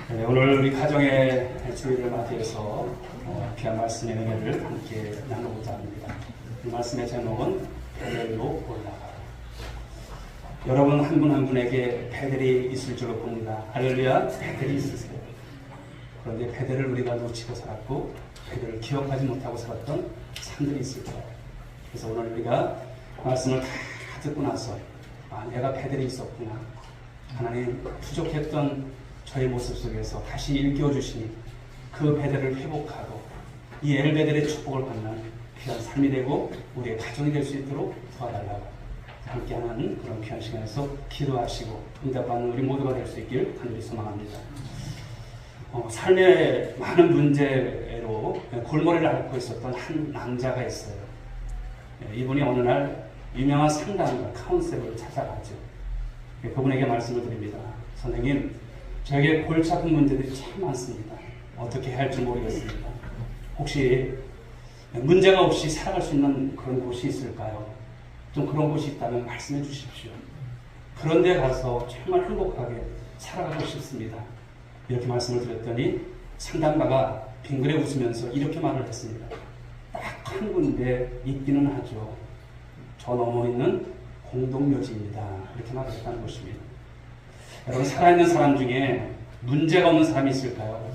네, 오늘 우리 가정의 주일을 맞이해서 귀한 말씀의 은혜를 함께 나누고자 합니다. 이 말씀의 제목은 베델로 올라가. 여러분 한 분 한 분에게 베델이 있을 줄로 봅니다. 할렐루야, 베델이 있으세요. 그런데 베델을 우리가 놓치고 살았고 베델을 기억하지 못하고 살았던 삶들이 있을 거예요. 그래서 오늘 우리가 말씀을 다 듣고 나서 내가 베델이 있었구나. 하나님 부족했던 저의 모습 속에서 다시 일깨워주시니 그 베델을 회복하고 이 엘베델의 축복을 받는 귀한 삶이 되고 우리의 가정이 될 수 있도록 도와달라고 함께하는 그런 귀한 시간에서 기도하시고 응답받는 우리 모두가 될 수 있길 간절히 소망합니다. 삶의 많은 문제로 골머리를 앓고 있었던 한 남자가 있어요. 이분이 어느 날 유명한 상담가 카운셀러를 찾아가죠. 그분에게 말씀을 드립니다. 선생님, 저에게 골치 아픈 문제들이 참 많습니다. 어떻게 해야 할지 모르겠습니다. 혹시 문제가 없이 살아갈 수 있는 그런 곳이 있을까요? 좀 그런 곳이 있다면 말씀해 주십시오. 그런 데 가서 정말 행복하게 살아가고 싶습니다. 이렇게 말씀을 드렸더니 상담가가 빙그레 웃으면서 이렇게 말을 했습니다. 딱 한 군데 있기는 하죠. 저 넘어 있는 공동묘지입니다. 이렇게 말했다는 것입니다. 여러분, 살아있는 사람 중에 문제가 없는 사람이 있을까요?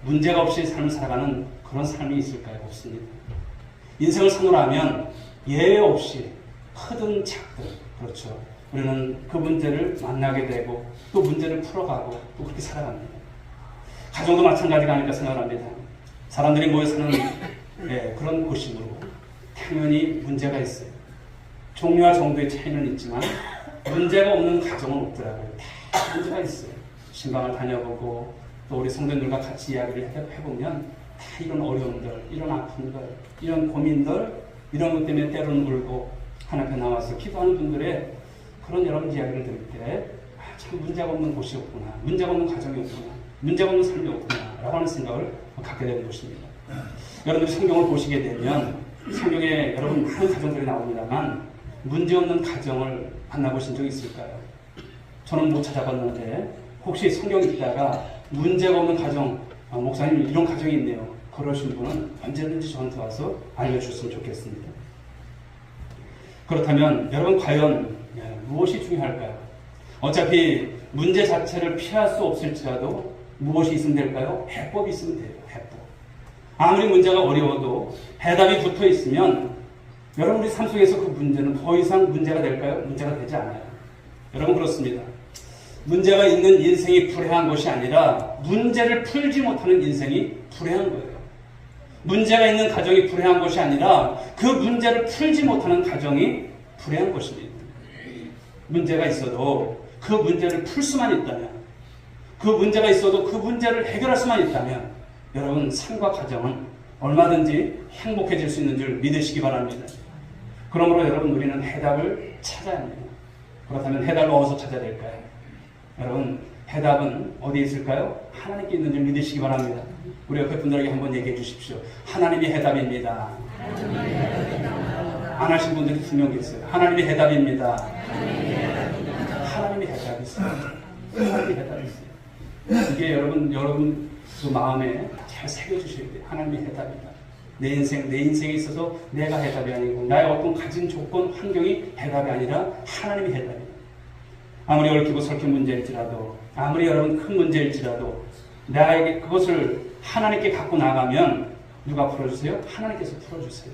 문제가 없이 삶을 살아가는 그런 삶이 있을까요? 없습니다. 인생을 산으로 하면 예외 없이 크든 작든, 그렇죠. 우리는 그 문제를 만나게 되고 또 문제를 풀어가고 또 그렇게 살아갑니다. 가정도 마찬가지가 아닐까 생각합니다. 사람들이 모여 사는 그런 곳이므로 당연히 문제가 있어요. 종류와 정도의 차이는 있지만 문제가 없는 가정은 없더라고요. 다 문제가 있어요. 신방을 다녀보고 또 우리 성도들과 같이 이야기를 해보면 다 이런 어려움들, 이런 아픔들, 이런 고민들, 이런 것 때문에 때로는 울고 하나님께 나와서 기도하는 분들의 그런 여러분 이야기를 들을 때 참 문제가 없는 곳이 없구나, 문제가 없는 가정이 없구나, 문제가 없는 삶이 없구나 라고 하는 생각을 갖게 되는 것입니다. 여러분들이 성경을 보시게 되면 성경에 여러분 많은 가정들이 나옵니다만 문제 없는 가정을 만나보신 적 있을까요? 저는 못 찾아봤는데 혹시 성경 읽다가 문제가 없는 가정, 목사님 이런 가정이 있네요. 그러신 분은 언제든지 저한테 와서 알려주셨으면 좋겠습니다. 그렇다면 여러분 과연 무엇이 중요할까요? 어차피 문제 자체를 피할 수 없을지라도 무엇이 있으면 될까요? 해법이 있으면 돼요. 해법. 아무리 문제가 어려워도 해답이 붙어 있으면 여러분 우리 삶 속에서 그 문제는 더 이상 문제가 될까요? 문제가 되지 않아요. 여러분 그렇습니다. 문제가 있는 인생이 불행한 것이 아니라 문제를 풀지 못하는 인생이 불행한 거예요. 문제가 있는 가정이 불행한 것이 아니라 그 문제를 풀지 못하는 가정이 불행한 것입니다. 문제가 있어도 그 문제를 풀 수만 있다면, 그 문제가 있어도 그 문제를 해결할 수만 있다면 여러분 삶과 가정은 얼마든지 행복해질 수 있는 줄 믿으시기 바랍니다. 그러므로 여러분 우리는 해답을 찾아야 합니다. 그렇다면 해답을 어디서 찾아야 될까요? 여러분 해답은 어디에 있을까요? 하나님께 있는 줄 믿으시기 바랍니다. 우리 옆에 분들에게 한번 얘기해 주십시오. 하나님이 해답입니다. 안 하신 분들이 분명히 있어요. 하나님이 해답입니다. 하나님이 해답이 있어요. 하나님이 해답이 있어요. 이게 여러분 그 마음에 잘 새겨주셔야 돼요. 하나님이 해답이다. 내 인생에 있어서 내가 해답이 아니고 나의 어떤 가진 조건, 환경이 해답이 아니라 하나님이 해답이다. 아무리 얽히고 설킨 문제일지라도, 아무리 여러분 큰 문제일지라도 나에게 그것을 하나님께 갖고 나가면 누가 풀어주세요? 하나님께서 풀어주세요.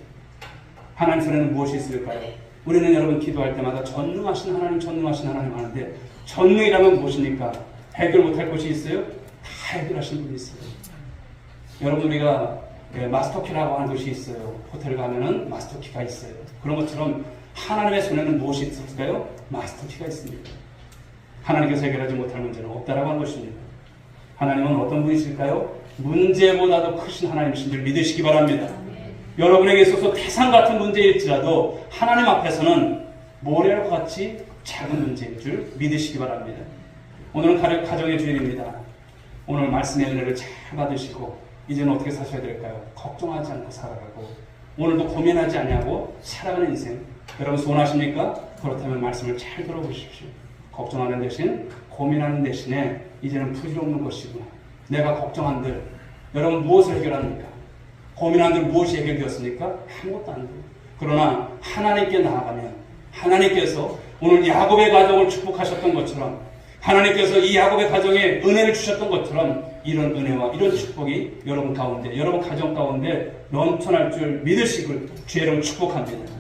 하나님 손에는 무엇이 있을까요? 우리는 여러분 기도할 때마다 전능하신 하나님 하는데 전능이라면 무엇입니까? 해결 못할 것이 있어요? 다 해결하신 분이 있어요. 여러분 우리가 마스터키라고 하는 것이 있어요. 호텔 가면은 마스터키가 있어요. 그런 것처럼 하나님의 손에는 무엇이 있을까요? 마스터키가 있습니다. 하나님께서 해결하지 못할 문제는 없다라고 하는 것입니다. 하나님은 어떤 분이실까요? 문제보다도 크신 하나님이신 줄 믿으시기 바랍니다. 여러분에게 있어서 태산 같은 문제일지라도 하나님 앞에서는 모래와 같이 작은 문제인 줄 믿으시기 바랍니다. 오늘은 가정의 주일입니다. 오늘 말씀의 은혜를 잘 받으시고 이제는 어떻게 사셔야 될까요? 걱정하지 않고 살아가고 오늘도 고민하지 않냐고 살아가는 인생 여러분 소원하십니까? 그렇다면 말씀을 잘 들어보십시오. 걱정하는 대신 고민하는 대신에 이제는 부질없는 것이구나. 내가 걱정한들 여러분 무엇을 해결합니까? 고민한들 무엇이 해결되었습니까? 아무것도 안 돼요. 그러나 하나님께 나아가면 하나님께서 오늘 야곱의 가정을 축복하셨던 것처럼 하나님께서 이 야곱의 가정에 은혜를 주셨던 것처럼 이런 은혜와 이런 축복이 여러분 가운데 여러분 가정 가운데 넘쳐날 줄 믿으시길 주의 이름으로 축복합니다.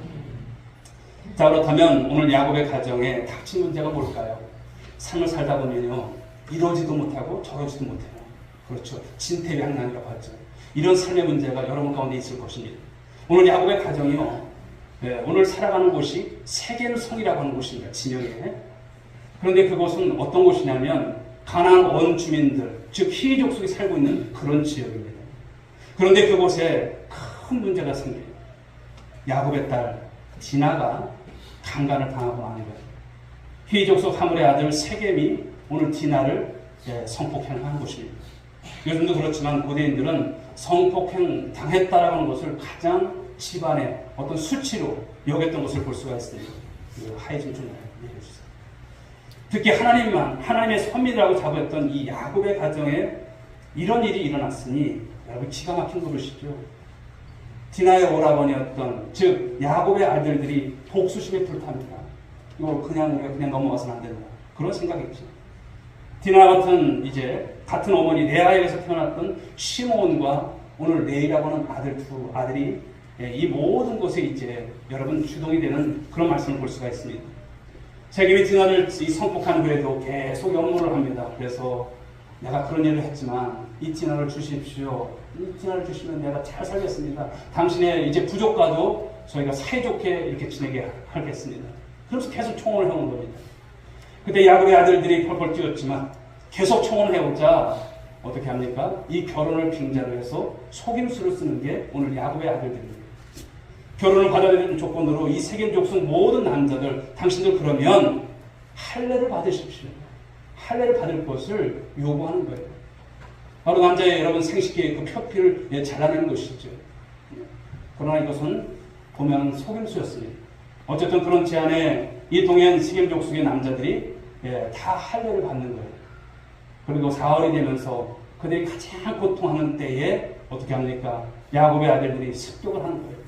자, 그렇다면 오늘 야곱의 가정에 닥친 문제가 뭘까요? 삶을 살다 보면요 이러지도 못하고 저러지도 못해요. 그렇죠. 진퇴양난이라고 하죠. 이런 삶의 문제가 여러분 가운데 있을 것입니다. 오늘 야곱의 가정이요 오늘 살아가는 곳이 세겜성이라고 하는 곳입니다. 진영에. 그런데 그곳은 어떤 곳이냐면 가나안 원주민들, 즉 히족속이 살고 있는 그런 지역입니다. 그런데 그곳에 큰 문제가 생겨요. 야곱의 딸 디나가 강간을 당하고 마는 거예요. 히족속 하물의 아들 세겜이 오늘 디나를 성폭행을 하는 것입니다. 요즘도 그렇지만 고대인들은 성폭행 당했다라고 하는 것을 가장 집안의 어떤 수치로 여겼던 것을 볼 수가 있습니다. 하이 좀 내려주세요. 특히 하나님의 선민이라고 잡았던 이 야곱의 가정에 이런 일이 일어났으니 여러분 기가 막힌 것이죠. 디나의 오라버니였던 즉 야곱의 아들들이 복수심에 불탑니다. 이걸 우리가 그냥 넘어가서는 안 된다. 그런 생각이죠. 디나 같은 같은 어머니 레아에게서 태어났던 시몬과 오늘 레이라고 하는 두 아들이 이 모든 것에 여러분 주동이 되는 그런 말씀을 볼 수가 있습니다. 세겜이 디나를 성폭한 후에도 계속 염려를 합니다. 그래서 내가 그런 일을 했지만 이 디나를 주십시오. 이 디나를 주시면 내가 잘 살겠습니다. 당신의 부족과도 저희가 사이좋게 이렇게 지내게 하겠습니다. 그래서 계속 청혼을 해온 겁니다. 그때 야곱의 아들들이 펄펄 뛰었지만 계속 청혼을 해오자 어떻게 합니까? 이 결혼을 빙자로 해서 속임수를 쓰는 게 오늘 야곱의 아들들입니다. 결혼을 받아들이는 조건으로 이 세겜 족속 모든 남자들 당신들 그러면 할례를 받으십시오. 할례를 받을 것을 요구하는 거예요. 바로 남자의 여러분 생식기의 그 표피를 잘라내는 것이죠. 그러나 이것은 보면 속임수였습니다. 어쨌든 그런 제안에 이 동해안 세겜 족속의 남자들이 다 할례를 받는 거예요. 그리고 사흘이 되면서 그들이 가장 고통하는 때에 어떻게 합니까? 야곱의 아들들이 습격을 하는 거예요.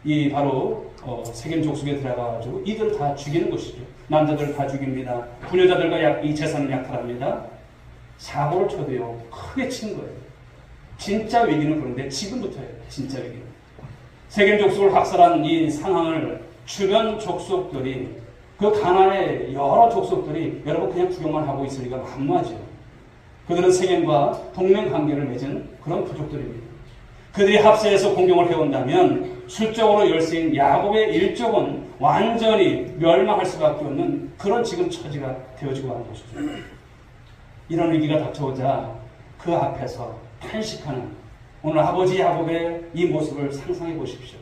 이 바로 세겜 족속에 들어가가지고 이들을 다 죽이는 것이죠. 남자들을 다 죽입니다. 부녀자들과 이 재산을 약탈합니다. 사고를 쳐도요 크게 친 거예요. 진짜 위기는 그런데 지금부터예요. 진짜 위기는. 세겜 족속을 학살한 이 상황을 주변 족속들이 그 가나안의 여러 족속들이 여러분 그냥 구경만 하고 있을 리가 만무하죠. 그들은 세겜과 동맹 관계를 맺은 그런 부족들입니다. 그들이 합세해서 공격을 해온다면 술적으로 열세인 야곱의 일족은 완전히 멸망할 수밖에 없는 그런 지금 처지가 되어지고 하는 것이죠. 이런 위기가 닥쳐오자 그 앞에서 탄식하는 오늘 아버지 야곱의 이 모습을 상상해 보십시오.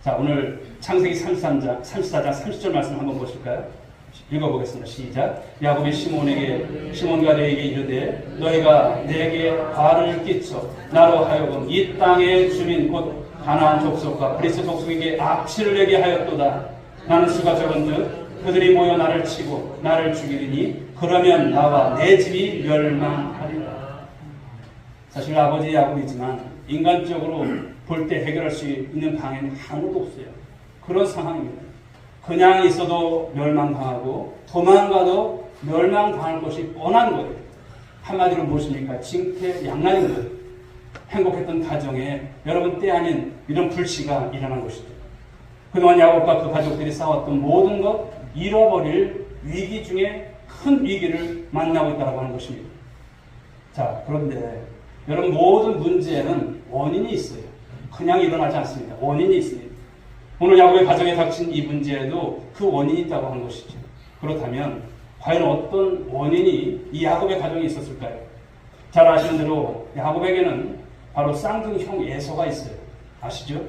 자, 오늘 창세기 34장 30절 말씀 한번 보실까요? 읽어보겠습니다. 시작. 야곱이 시몬과 레에게 이르되 너희가 내게 과를 끼쳐 나로 하여금 이 땅의 주민 곧 가나안 족속과 브리스 족속에게 악취를 내게 하였도다. 나는 수가 적은즉 그들이 모여 나를 치고 나를 죽이리니 그러면 나와 내 집이 멸망하리라. 사실 아버지 야곱이지만 인간적으로 볼 때 해결할 수 있는 방향이 아무도 없어요. 그런 상황입니다. 그냥 있어도 멸망당하고 도망가도 멸망당할 것이 뻔한 거예요. 한마디로 무엇입니까? 징태양난인 거예요. 행복했던 가정에 여러분 때 아닌 이런 불씨가 일어난 것이죠. 그동안 야곱과 그 가족들이 싸웠던 모든 것 잃어버릴 위기 중에 큰 위기를 만나고 있다고 하는 것입니다. 자, 그런데 여러분 모든 문제에는 원인이 있어요. 그냥 일어나지 않습니다. 원인이 있습니다. 오늘 야곱의 가정에 닥친 이 문제에도 그 원인이 있다고 하는 것이죠. 그렇다면 과연 어떤 원인이 이 야곱의 가정에 있었을까요? 잘 아시는 대로 야곱에게는 바로 쌍둥이 형 에서가 있어요. 아시죠?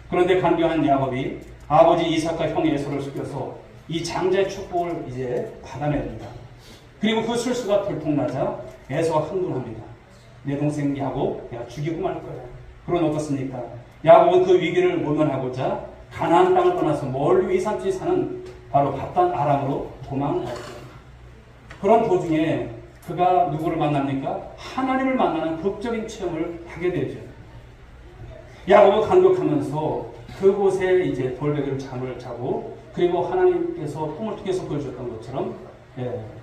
그런데 간교한 야곱이 아버지 이삭과 형 에서를 속여서 이 장자의 축복을 받아냅니다. 그리고 그 술수가 들통나자 에서가 흥분합니다. 내 동생 야곱 내가 죽이고 말 거야. 그건 어떻습니까? 야곱은 그 위기를 모면하고자 가나안 땅을 떠나서 멀리 이산지에 사는 바로 밧단 아람으로 도망을 갔어요. 그런 도중에 그가 누구를 만납니까? 하나님을 만나는 극적인 체험을 하게 되죠. 야곱은 간격하면서 그곳에 이제 돌베개를 잠을 자고, 그리고 하나님께서 꿈을 통해서 보여줬던 것처럼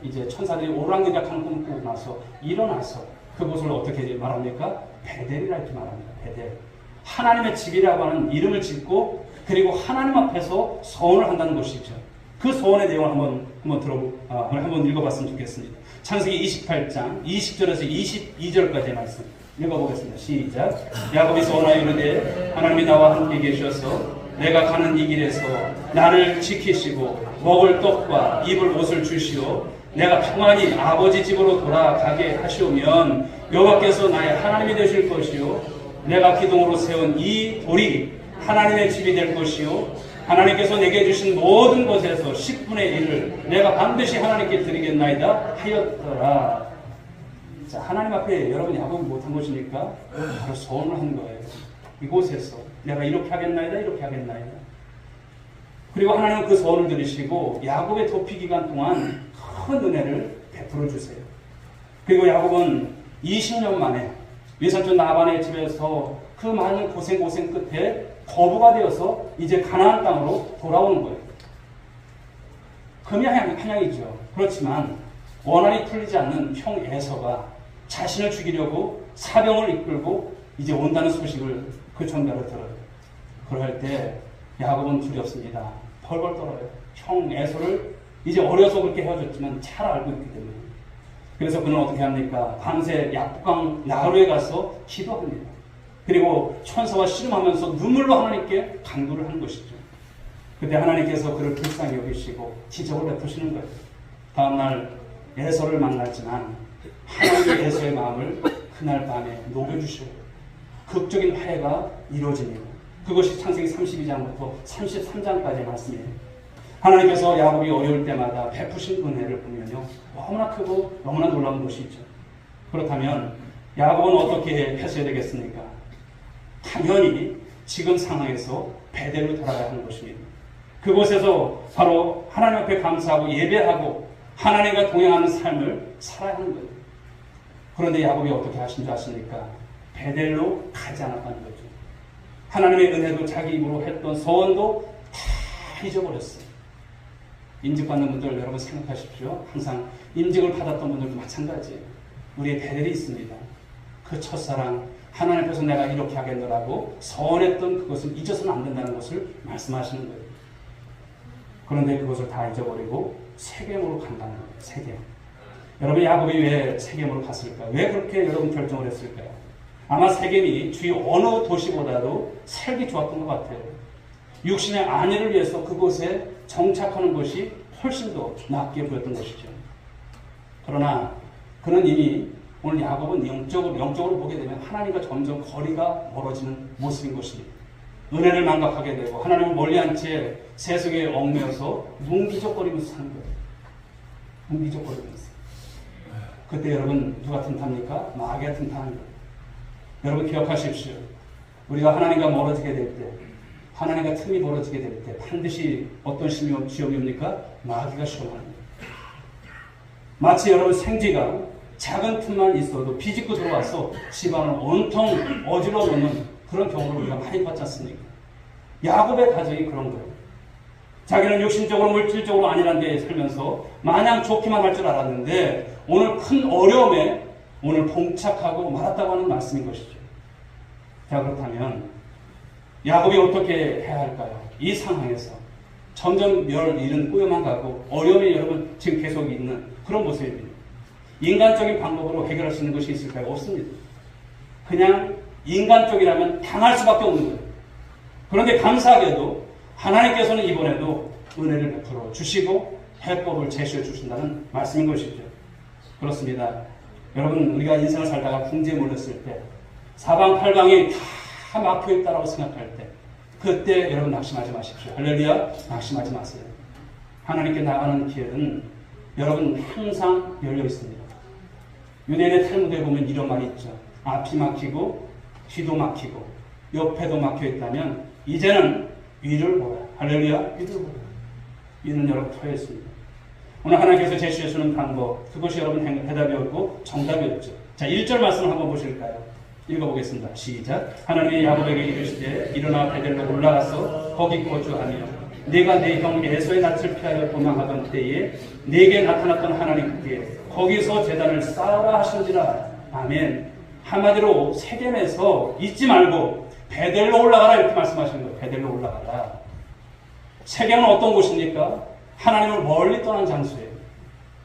이제 천사들이 오랑기락하는 꿈을 꾸고 나서 일어나서 그곳을 어떻게 말합니까? 베델이라 이렇게 말합니다. 베델. 하나님의 집이라고 하는 이름을 짓고, 그리고 하나님 앞에서 서원을 한다는 것이죠. 그 서원의 내용을 한번 읽어봤으면 좋겠습니다. 창세기 28장 20절에서 22절까지의 말씀 읽어보겠습니다. 시작. 야곱이 서원하여 이르되 하나님이 나와 함께 계셔서 내가 가는 이 길에서 나를 지키시고 먹을 떡과 입을 옷을 주시오. 내가 평안히 아버지 집으로 돌아가게 하시오면 여호와께서 나의 하나님이 되실 것이요 내가 기둥으로 세운 이 돌이 하나님의 집이 될 것이요 하나님께서 내게 주신 모든 것에서 10분의 1을 내가 반드시 하나님께 드리겠나이다 하였더라. 자, 하나님 앞에 여러분 야곱이 못한 것이니까 바로 소원을 한 거예요. 이곳에서 내가 이렇게 하겠나이다, 이렇게 하겠나이다. 그리고 하나님은 그 소원을 들으시고 야곱의 도피 기간 동안 큰 은혜를 베풀어 주세요. 그리고 야곱은 20년 만에 외삼촌 라반의 집에서 그 많은 고생 끝에 거부가 되어서 이제 가나안 땅으로 돌아오는 거예요. 금이 한양이죠. 그렇지만 원한이 풀리지 않는 형 에서가 자신을 죽이려고 사병을 이끌고 이제 온다는 소식을 그 전가로 들어요. 그럴 때 야곱은 두렵습니다. 벌벌 떨어요. 형 에서를 이제 어려서 그렇게 헤어졌지만 잘 알고 있기 때문에. 그래서 그는 어떻게 합니까? 밤새 약북강 나루에 가서 기도합니다. 그리고 천사와 씨름하면서 눈물로 하나님께 간구를 하는 것이죠. 그때 하나님께서 그를 불쌍히 여기시고 지적을 베푸시는 거예요. 다음날 에서를 만났지만 하나님의 에서의 마음을 그날 밤에 녹여주셔요. 극적인 화해가 이루어집니다. 그것이 창세기 32장부터 33장까지의 말씀이에요. 하나님께서 야곱이 어려울 때마다 베푸신 은혜를 보면요, 너무나 크고 너무나 놀라운 것이죠. 그렇다면 야곱은 어떻게 했어야 되겠습니까? 당연히 지금 상황에서 베델로 돌아가야 하는 것입니다. 그곳에서 바로 하나님 앞에 감사하고 예배하고 하나님과 동행하는 삶을 살아야 하는 거예요. 그런데 야곱이 어떻게 하신 줄 아십니까? 베델로 가지 않았다는 거죠. 하나님의 은혜도 자기 입으로 했던 소원도 다 잊어버렸어요. 임직받는 분들 여러분 생각하십시오. 항상 임직을 받았던 분들도 마찬가지예요. 우리의 베델이 있습니다. 그 첫사랑, 하나님 앞에서 내가 이렇게 하겠노라고 서원했던 그것을 잊어서는 안 된다는 것을 말씀하시는 거예요. 그런데 그것을 다 잊어버리고 세겜으로 간다는 거예요. 세겜. 여러분 야곱이 왜 세겜으로 갔을까요? 왜 그렇게 여러분 결정을 했을까요? 아마 세겜이 주위 어느 도시보다도 살기 좋았던 것 같아요. 육신의 안위를 위해서 그곳에 정착하는 것이 훨씬 더 낫게 보였던 것이죠. 그러나 그는 이미 오늘 야곱은 영적으로 보게 되면 하나님과 점점 거리가 멀어지는 모습인 것입니다. 은혜를 망각하게 되고 하나님을 멀리한 채 세속에 얽매여서 뭉기적거리면서 사는 거예요. 뭉기적거리면서. 그때 여러분 누가 틈탑니까? 마귀가 틈타는 거예요. 여러분 기억하십시오. 우리가 하나님과 멀어지게 될 때, 하나님과 틈이 멀어지게 될 때 반드시 어떤 시험이 옵니까? 마귀가 시험하는 거예요. 마치 여러분 생쥐가 작은 틈만 있어도 비집고 들어와서 집안을 온통 어지러 놓는 그런 경우를 우리가 많이 봤지 않습니까? 야곱의 가정이 그런 거예요. 자기는 육신적으로 물질적으로 아니란 데 살면서 마냥 좋기만 할 줄 알았는데 오늘 큰 어려움에 오늘 봉착하고 말았다고 하는 말씀인 것이죠. 자, 그렇다면 야곱이 어떻게 해야 할까요? 이 상황에서 점점 일은 꼬여만 가고 어려움이 여러분 지금 계속 있는 그런 모습입니다. 인간적인 방법으로 해결할 수 있는 것이 있을까요? 없습니다. 그냥 인간적이라면 당할 수밖에 없는 거예요. 그런데 감사하게도 하나님께서는 이번에도 은혜를 베풀어 주시고 해법을 제시해 주신다는 말씀인 것이죠. 그렇습니다. 여러분 우리가 인생을 살다가 궁지에 몰렸을 때 사방팔방이 다 막혀있다라고 생각할 때 그때 여러분 낙심하지 마십시오. 할렐루야, 낙심하지 마세요. 하나님께 나가는 길은 여러분 항상 열려 있습니다. 유대인의 탈무드에 보면 이런 말이 있죠. 앞이 막히고 뒤도 막히고 옆에도 막혀 있다면 이제는 위를 보라. 할렐루야, 위를 보라. 위는 여러분 터여 있습니다. 오늘 하나님께서 제시해 주는 방법, 그것이 여러분 대답이었고 정답이었죠. 자, 1절 말씀 한번 보실까요? 읽어보겠습니다. 시작. 하나님이 야곱에게 이르시되 일어나 베델로 올라가서 거기 거주하며 네가 네 형 에서의 낯을 피하여 도망하던 때에 네게 나타났던 하나님께 거기서 제단을 쌓아라 하신지라. 아멘. 한마디로 세겜에서 잊지 말고 베델로 올라가라 이렇게 말씀하시는 거예요. 베델로 올라가라. 세겜은 어떤 곳입니까? 하나님을 멀리 떠난 장소예요.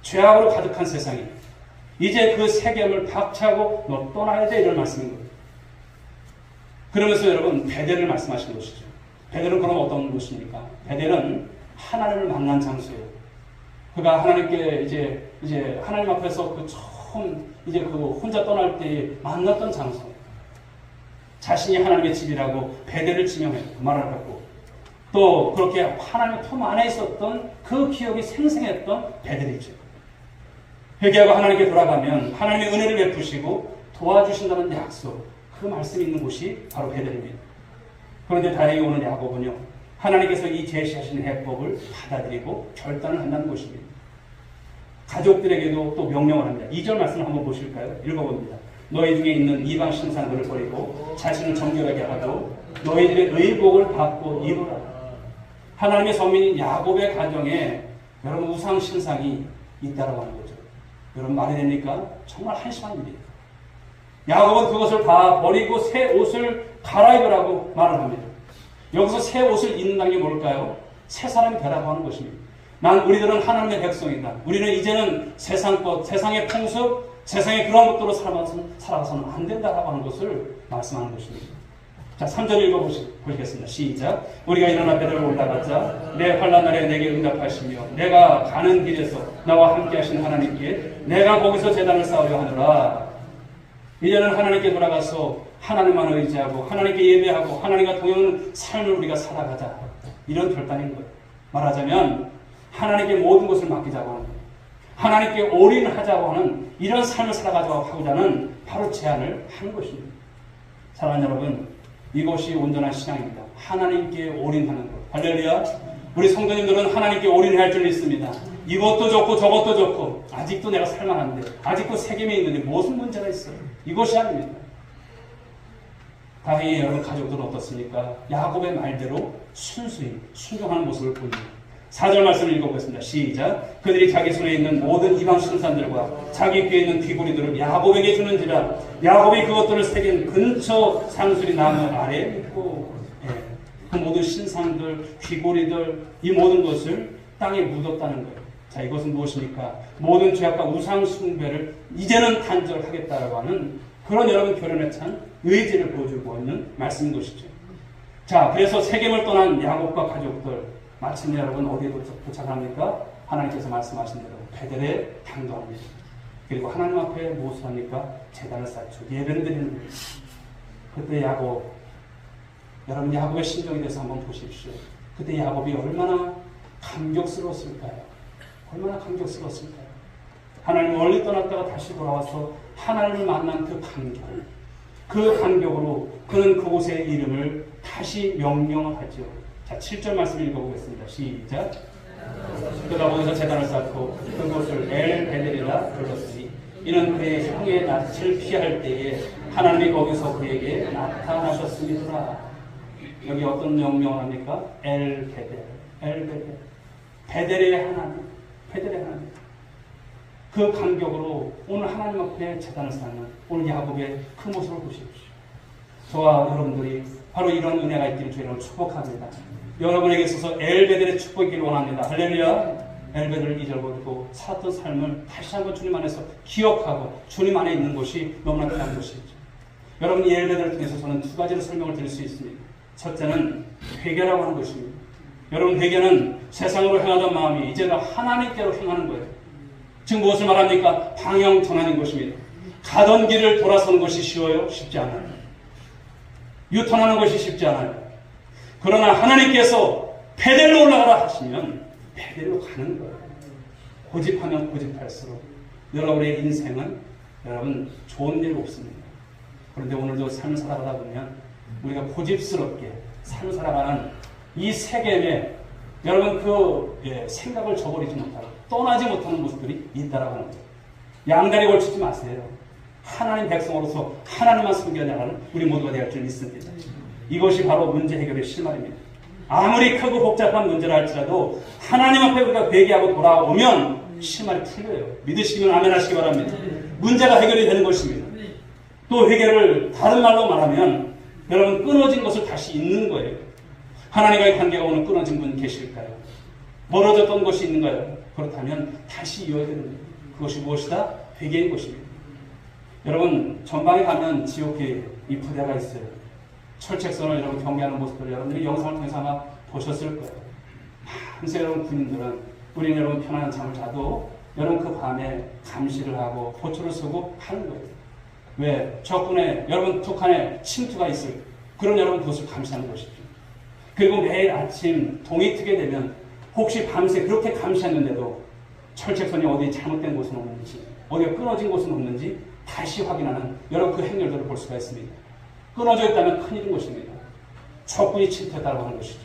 죄악으로 가득한 세상이. 이제 그 세겜을 박차고 너 떠나야 돼 이런 말씀인 거예요. 그러면서 여러분 베델을 말씀하신 것이죠. 베델은 그럼 어떤 곳입니까? 베델은 하나님을 만난 장소예요. 그가 하나님께 이제 하나님 앞에서 그 처음 이제 그 혼자 떠날 때 만났던 장소. 자신이 하나님의 집이라고 베델을 지명했고 말을 했고 또 그렇게 하나님의 품 안에 있었던 그 기억이 생생했던 베델이죠. 회개하고 하나님께 돌아가면 하나님의 은혜를 베푸시고 도와주신다는 약속, 그 말씀이 있는 곳이 바로 베델입니다. 그런데 다행히 오늘 야곱은요, 하나님께서 이 제시하신 해법을 받아들이고 결단을 한다는 것입니다. 가족들에게도 또 명령을 합니다. 2절 말씀을 한번 보실까요? 읽어봅니다. 너희 중에 있는 이방 신상들을 버리고 자신을 정결하게 하고 너희들의 의복을 받고 이루라. 하나님의 서민인 야곱의 가정에 여러분 우상 신상이 있다라고 하는 거죠. 여러분 말이 됩니까? 정말 한심한 일이에요. 야곱은 그것을 다 버리고 새 옷을 갈아입으라고 말을 합니다. 여기서 새 옷을 입는다는 게 뭘까요? 새 사람이 되라고 하는 것입니다. 우리들은 하나님의 백성이다. 우리는 이제는 세상 것, 세상의 풍습, 세상의 그런 것들로 살아가서는 안 된다라고 하는 것을 말씀하는 것입니다. 자, 3절 읽어보시겠습니다. 시작. 우리가 일어나 베델로 올라가자 내 환난 날에 내게 응답하시며 내가 가는 길에서 나와 함께 하신 하나님께 내가 거기서 제단을 쌓으려 하노라. 이제는 하나님께 돌아가서 하나님만 의지하고 하나님께 예배하고 하나님과 동행하는 삶을 우리가 살아가자. 이런 결단인 거예요. 말하자면 하나님께 모든 것을 맡기자고 하는 거예요. 하나님께 올인하자고 하는 이런 삶을 살아가자고 하는 바로 제안을 하는 것입니다. 사랑하는 여러분, 이것이 온전한 신앙입니다. 하나님께 올인하는 것. 할렐루야. 우리 성도님들은 하나님께 올인해야 할 줄 믿습니다. 이것도 좋고 저것도 좋고 아직도 내가 살만한데 아직도 세겜에 있는데 무슨 문제가 있어요? 이것이 아닙니다. 다행히 여러분 가족들은 어떻습니까? 야곱의 말대로 순수히 순종하는 모습을 보입니다. 4절 말씀을 읽어보겠습니다. 시작. 그들이 자기 손에 있는 모든 이방 신산들과 자기 귀에 있는 귀고리들을 야곱에게 주는지라. 야곱이 그것들을 새긴 근처 상수리 나무 아래에 묻고, 그 모든 신상들, 귀고리들, 이 모든 것을 땅에 묻었다는 거예요. 자, 이것은 무엇입니까? 모든 죄악과 우상 숭배를 이제는 단절하겠다라고 하는 그런 여러분 결연에 찬 의지를 보여주고 있는 말씀인 것이죠. 자, 그래서 세겜을 떠난 야곱과 가족들 마침내 여러분 어디에 도착합니까? 하나님께서 말씀하신 대로 베델에 당도합니다. 그리고 하나님 앞에 무엇을 합니까? 제단을 쌓죠. 예배를 드리는 거예요. 그때 야곱, 여러분 야곱의 심정에 대해서 한번 보십시오. 그때 야곱이 얼마나 감격스러웠을까요? 얼마나 감격스러웠을까요? 하나님을 멀리 떠났다가 다시 돌아와서 하나님을 만난 그 감격, 그 감격으로 그는 그곳의 이름을 다시 명령을 하죠. 자, 7절 말씀 읽어보겠습니다. 시작. 그가 거기서 제단을 쌓고 그곳을 엘베델이라 불렀으니 이는 그의 형의 낯을 피할 때에 하나님이 거기서 그에게 나타나셨음이더라. 여기 어떤 명령을 합니까? 엘베델, 엘베델. 베델의 하나님, 베델의 하나님. 그 간격으로 오늘 하나님 앞에 제단을 쌓는 오늘 야곱의 그 모습을 보십시오. 저와 여러분들이 바로 이런 은혜가 있기를 주님으로 축복합니다. 여러분에게 있어서 엘베델의 축복이기를 원합니다. 할렐루야. 엘베델을 잊어버리고 살았던 삶을 다시 한번 주님 안에서 기억하고 주님 안에 있는 것이 너무나 귀한 것이죠. 여러분 이 엘베델을 통해서 저는 두 가지로 설명을 드릴 수 있습니다. 첫째는 회개라고 하는 것입니다. 여러분 회개는 세상으로 향하던 마음이 이제는 하나님께로 향하는 거예요. 지금 무엇을 말합니까? 방향 전환인 것입니다. 가던 길을 돌아서는 것이 쉬워요? 쉽지 않아요. 유턴하는 것이 쉽지 않아요. 그러나 하나님께서 베델로 올라가라 하시면 베델로 가는 거예요. 고집하면 고집할수록 여러분의 인생은 여러분 좋은 일 없습니다. 그런데 오늘도 삶을 살아가다 보면 우리가 고집스럽게 삶을 살아가는 이 세겜에 여러분 그 생각을 저버리지 못하고 떠나지 못하는 모습들이 있다라고 하는 거예요. 양다리 걸치지 마세요. 하나님 백성으로서 하나님만 섬겨야 하는 우리 모두가 되어야 할 줄 믿습니다. 이것이 바로 문제 해결의 실마리입니다. 아무리 크고 복잡한 문제라 할지라도 하나님 앞에 우리가 회개하고 돌아오면 실마리 풀려요. 믿으시면 아멘 하시기 바랍니다. 문제가 해결이 되는 것입니다. 또 회개를 다른 말로 말하면 여러분 끊어진 것을 다시 잇는 거예요. 하나님과의 관계가 오늘 끊어진 분 계실까요? 멀어졌던 것이 있는가요? 그렇다면 다시 이어야 되는 거예요. 그것이 무엇이다? 회개인 것입니다. 여러분 전방에 가면 지옥의 이 부대가 있어요. 철책선을 여러분 경계하는 모습들을 여러분들이 영상을 통해서 아마 보셨을 거예요. 밤새 여러분 군인들은 우리는 여러분 편안한 잠을 자도 여러분 그 밤에 감시를 하고 호초를 쏘고 하는 거예요. 왜? 적군에 여러분 북한에 침투가 있을 그런 여러분 그것을 감시하는 것이죠. 그리고 매일 아침 동이 트게 되면 혹시 밤새 그렇게 감시했는데도 철책선이 어디 잘못된 곳은 없는지 어디가 끊어진 곳은 없는지 다시 확인하는 여러분 그 행렬들을 볼 수가 있습니다. 끊어져 있다면 큰일인 것입니다. 적군이 침투했다고 하는 것이죠.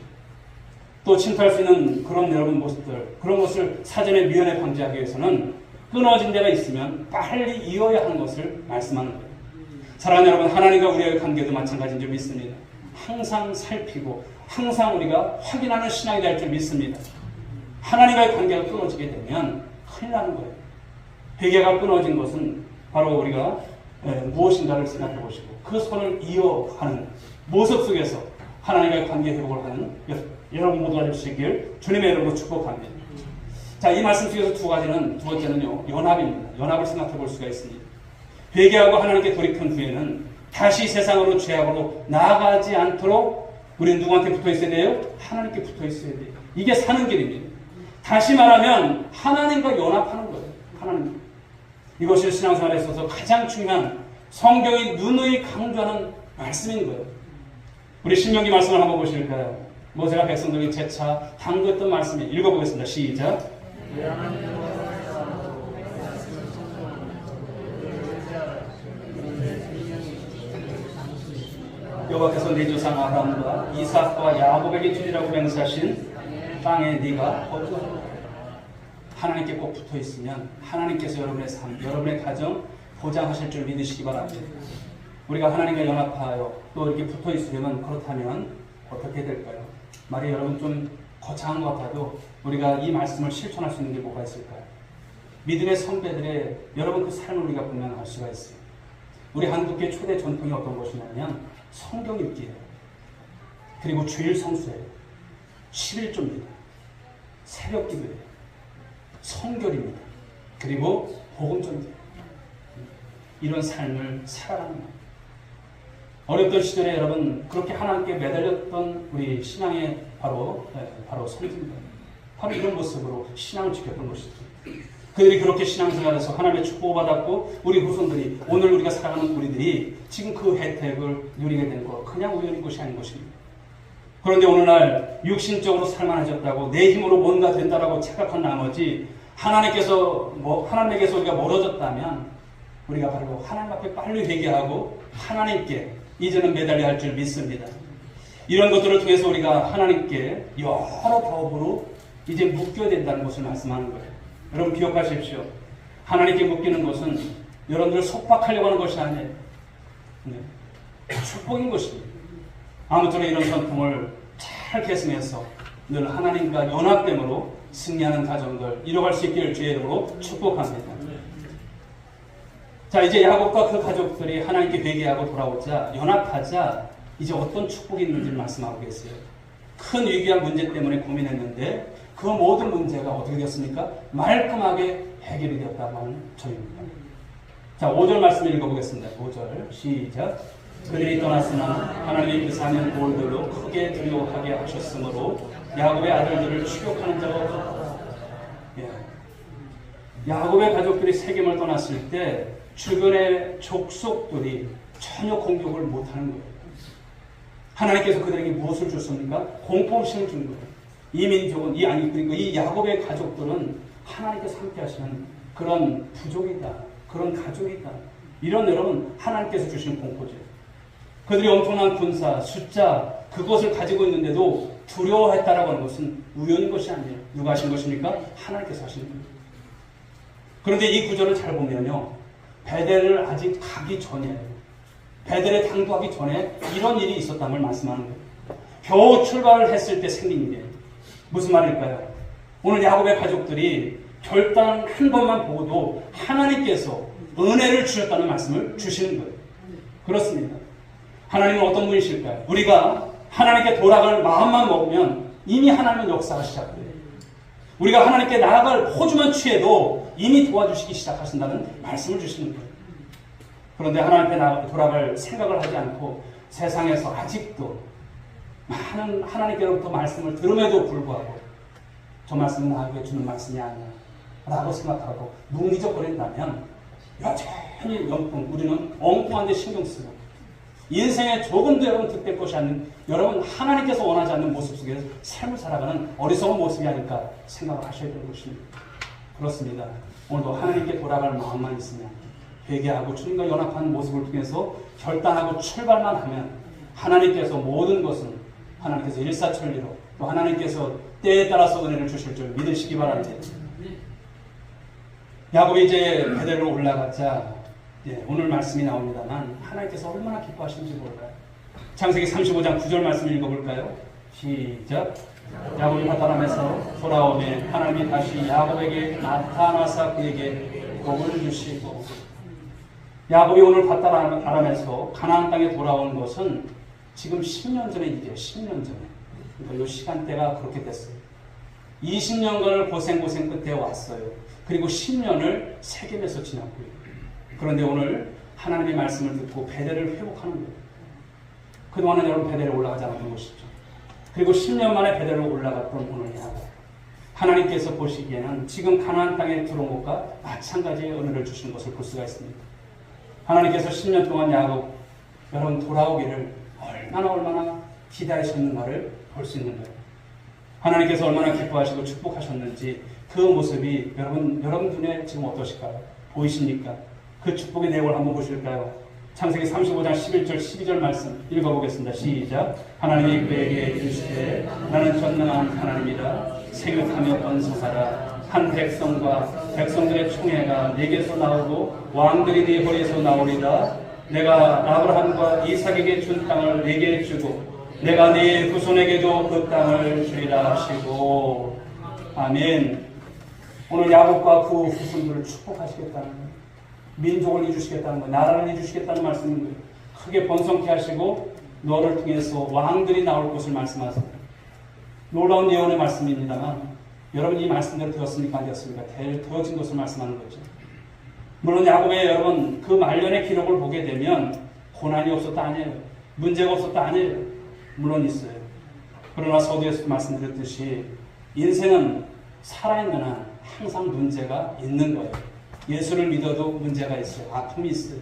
또 침투할 수 있는 그런 여러분 모습들 그런 것을 사전에 미연에 방지하기 위해서는 끊어진 데가 있으면 빨리 이어야 하는 것을 말씀하는 거예요. 사랑하는 여러분 하나님과 우리의 관계도 마찬가지인 줄 믿습니다. 항상 살피고 항상 우리가 확인하는 신앙이 될 줄 믿습니다. 하나님과의 관계가 끊어지게 되면 큰일 나는 거예요. 회개가 끊어진 것은 바로 우리가 무엇인가를 생각해 보시고 그 손을 이어가는 모습 속에서 하나님과의 관계 회복을 하는 여러분 모두가 될 수 있기를 주님의 이름으로 축복합니다. 자, 이 말씀 속에서 두 번째는요, 연합입니다. 연합을 생각해 볼 수가 있습니다. 회개하고 하나님께 돌이킨 후에는 다시 세상으로 죄악으로 나아가지 않도록 우리는 누구한테 붙어 있어야 돼요? 하나님께 붙어 있어야 돼요. 이게 사는 길입니다. 다시 말하면 하나님과 연합하는 거예요. 하나님. 이것이 신앙생활에 있어서 가장 중요한 성경이 누누이 강조하는 말씀인 거예요. 우리 신명기 말씀을 한번 보실까요? 모세가 백성들에게 재차 당부했던 말씀을 읽어보겠습니다. 시작. 여호와께서 네 조상 아브라함과 이삭과 야곱에게 주리라고 맹세하신 땅에 네가 거주하라. 하나님께 꼭 붙어 있으면 하나님께서 여러분의 삶, 여러분의 가정 보장하실 줄 믿으시기 바랍니다. 우리가 하나님과 연합하여 또 이렇게 붙어 있으려면 그렇다면 어떻게 될까요? 말이 여러분 좀 거창한 것 같아도 우리가 이 말씀을 실천할 수 있는 게 뭐가 있을까요? 믿음의 선배들의 여러분 그 삶을 우리가 보면 알 수가 있어요. 우리 한국교회 초대 전통이 어떤 것이냐면 성경 읽기예요. 그리고 주일 성수예요. 11조입니다. 새벽 기도예요. 성결입니다. 그리고 복음 전입니다. 이런 삶을 살아가는 거예요. 어렵던 시절에 여러분 그렇게 하나님께 매달렸던 우리 신앙의 바로 성지입니다. 바로 이런 모습으로 신앙을 지켰던 것이죠. 그들이 그렇게 신앙생활에서 하나님의 축복을 받았고 우리 후손들이 오늘 우리가 살아가는 우리들이 지금 그 혜택을 누리게 된 것 그냥 우연인 것이 아닌 것입니다. 그런데 오늘날 육신적으로 살만해졌다고 내 힘으로 뭔가 된다라고 착각한 나머지 하나님에게서 우리가 멀어졌다면 우리가 바로 하나님 앞에 빨리 회개하고 하나님께 이제는 매달려야 할 줄 믿습니다. 이런 것들을 통해서 우리가 하나님께 여러 법으로 이제 묶여야 된다는 것을 말씀하는 거예요. 여러분 기억하십시오. 하나님께 묶이는 것은 여러분들을 속박하려고 하는 것이 아니에요. 축복인 것입니다. 아무쪼록 이런 전통을 잘 계승해서 늘 하나님과 연합됨으로 승리하는 가정들 이뤄갈 수 있기를 주의 이름으로 축복합니다. 자, 이제 야곱과 그 가족들이 하나님께 회개하고 돌아오자 연합하자 이제 어떤 축복이 있는지를 말씀하고 계세요. 큰 위기와 문제 때문에 고민했는데 그 모든 문제가 어떻게 되었습니까? 말끔하게 해결이 되었다고 하는 저입니다. 자, 5절 말씀 읽어보겠습니다. 5절 시작. 그들이 떠났으나 하나님의 그 사면 돌들로 크게 두려워하게 하셨으므로 야곱의 아들들을 추격하는 자가 없었다. 야곱의 가족들이 세겜을 떠났을 때 주변의 족속들이 전혀 공격을 못하는 거예요. 하나님께서 그들에게 무엇을 줬습니까? 공포심을 준 거예요. 이 민족은 그리고 이 야곱의 가족들은 하나님께서 함께 하시는 그런 부족이다. 그런 가족이다. 이런 여러분 하나님께서 주신 공포죠. 그들이 엄청난 군사, 숫자 그것을 가지고 있는데도 두려워했다라고 하는 것은 우연인 것이 아니에요. 누가 하신 것입니까? 하나님께서 하신 거예요. 그런데 이 구절을 잘 보면요, 베델을 아직 가기 전에, 베델에 당도하기 전에 이런 일이 있었다는 걸 말씀하는 거예요. 겨우 출발을 했을 때 생긴 일이에요. 무슨 말일까요? 오늘 야곱의 가족들이 결단 한 번만 보고도 하나님께서 은혜를 주셨다는 말씀을 주시는 거예요. 그렇습니다. 하나님은 어떤 분이실까요? 우리가 하나님께 돌아갈 마음만 먹으면 이미 하나님은 역사가 시작돼요. 우리가 하나님께 나아갈 포즈만 취해도 이미 도와주시기 시작하신다는 말씀을 주시는 거예요. 그런데 하나님께 돌아갈 생각을 하지 않고 세상에서 아직도 많은 하나님께로부터 말씀을 들음에도 불구하고 저 말씀은 나에게 주는 말씀이 아니야 라고 생각하고 뭉기적거린다면 여전히 우리는 엉뚱한 데 신경 쓰고 인생에 조금도 여러분 득될 것이 아닌 여러분 하나님께서 원하지 않는 모습 속에서 삶을 살아가는 어리석은 모습이 아닐까 생각을 하셔야 되는 것입니다. 그렇습니다. 오늘도 하나님께 돌아갈 마음만 있으면 회개하고 주님과 연합하는 모습을 통해서 결단하고 출발만 하면 하나님께서 모든 것은 하나님께서 일사천리로 또 하나님께서 때에 따라서 은혜를 주실 줄 믿으시기 바랍니다. 야곱이 이제 베델로 올라가자 오늘 말씀이 나옵니다만 하나님께서 얼마나 기뻐하시는지 볼까요? 창세기 35장 9절 말씀 읽어볼까요? 시작. 야곱이 파단함에서 돌아오매 하나님이 다시 야곱에게 나타나사 그에게 복을 주시고 야곱이 오늘 파단함에서 가나안 땅에 돌아온 것은 지금 10년 전의 일이에요. 10년 전에. 그러니까 이 시간대가 그렇게 됐어요. 20년간을 고생 끝에 왔어요. 그리고 10년을 세겜에서 지났고요. 그런데 오늘 하나님의 말씀을 듣고 베델을 회복하는 거예요. 그동안은 여러분 베델에 올라가지 않았던 것이죠. 그리고 10년 만에 베델로 올라갔던 오늘 야곱. 하나님께서 보시기에는 지금 가나안 땅에 들어온 것과 마찬가지의 은혜를 주시는 것을 볼 수가 있습니다. 하나님께서 10년 동안 야곱 여러분 돌아오기를 얼마나 기다리셨는가를 볼 수 있는 거예요. 하나님께서 얼마나 기뻐하시고 축복하셨는지 그 모습이 여러분 눈에 지금 어떠실까요? 보이십니까? 그 축복의 내용을 한번 보실까요? 창세기 35장 11절 12절 말씀 읽어보겠습니다. 시작. 하나님이 그에게 이르시되 나는 전능한 하나님이라 생육하며 번성하라. 한 백성들의 총회가 네게서 나오고 왕들이 네 허리에서 나오리라. 내가 아브라함과 이삭에게 준 땅을 네게 주고 내가 네 후손에게도 그 땅을 주리라 하시고. 아멘. 오늘 야곱과 그 후손들을 축복하시겠다는 거예요. 민족을 이루시겠다는 거예요. 나라를 이루시겠다는 말씀인 거예요. 크게 번성케 하시고 너를 통해서 왕들이 나올 것을 말씀하세요. 놀라운 예언의 말씀입니다만 여러분 이 말씀대로 되었습니까? 안 되었습니까? 되어진 것을 말씀하는 거죠. 물론 야곱의 여러분 그 말년의 기록을 보게 되면 고난이 없었다 아니에요. 문제가 없었다 아니에요. 물론 있어요. 그러나 서두에서 말씀드렸듯이 인생은 살아있는 한 항상 문제가 있는 거예요. 예수를 믿어도 문제가 있어요. 아픔이 있어요.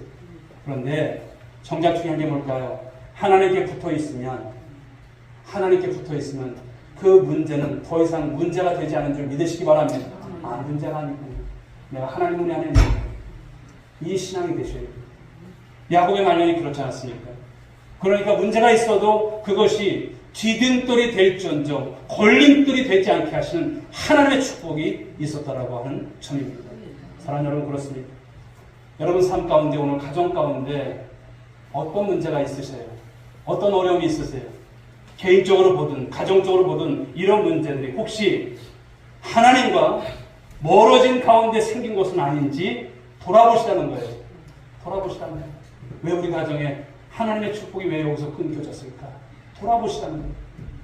그런데 정작 중요한 게 뭘까요? 하나님께 붙어 있으면 그 문제는 더 이상 문제가 되지 않은 줄 믿으시기 바랍니다. 문제가 아니군요. 내가 하나님 은혜 안에 있는 이 신앙이 되셔야 돼요. 야곱의 말년이 그렇지 않습니까? 그러니까 문제가 있어도 그것이 뒤등돌이 될지언정 걸림돌이 되지 않게 하시는 하나님의 축복이 있었다라고 하는 점입니다. 사랑하는 여러분 그렇습니다. 여러분 삶 가운데 오늘 가정 가운데 어떤 문제가 있으세요? 어떤 어려움이 있으세요? 개인적으로 보든 가정적으로 보든 이런 문제들이 혹시 하나님과 멀어진 가운데 생긴 것은 아닌지 돌아보시라는 거예요. 돌아보시라는 거예요. 왜 우리 가정에 하나님의 축복이 왜 여기서 끊겨졌을까? 돌아보시라는 거예요.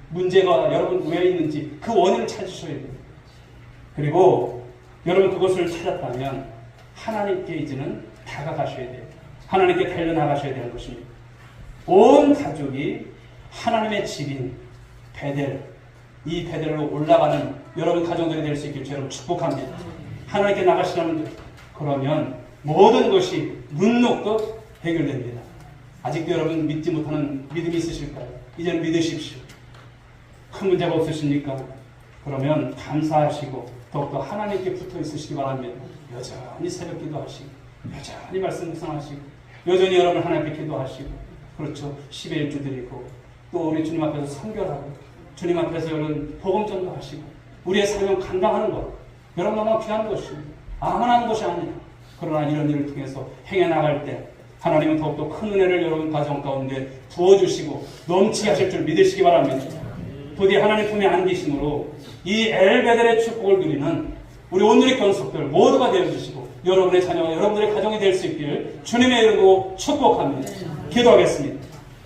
문제가 여러분 왜 있는지 그 원인을 찾으셔야 돼요. 그리고 여러분 그것을 찾았다면 하나님께 이제는 다가가셔야 돼요. 하나님께 달려나가셔야 되는 것입니다. 온 가족이 하나님의 집인 베델, 이 베델로 올라가는 여러분 가정들이 될 수 있길 여러분 축복합니다. 하나님께 나가시라는 것. 그러면 모든 것이 눈 녹듯 해결됩니다. 아직도 여러분 믿지 못하는 믿음이 있으실까요? 이제는 믿으십시오. 큰 문제가 없으십니까? 그러면 감사하시고 더욱더 하나님께 붙어 있으시기 바랍니다. 여전히 새벽 기도하시고 여전히 말씀 묵상하시고 여전히 여러분 하나님께 기도하시고 그렇죠. 10의 1주 드리고 또 우리 주님 앞에서 선결하고 주님 앞에서 여러분 복음 전도하시고 우리의 사명 감당하는 것 여러분 너무 귀한 것입니다. 아무나 하는 것이 아니에요. 그러나 이런 일을 통해서 행해 나갈 때 하나님은 더욱더 큰 은혜를 여러분 가정 가운데 부어주시고 넘치게 하실 줄 믿으시기 바랍니다. 부디 하나님 품에 안기심으로 이 엘베델의 축복을 누리는 우리 온누리 견속들 모두가 되어주시고 여러분의 자녀와 여러분들의 가정이 될 수 있기를 주님의 이름으로 축복합니다. 기도하겠습니다.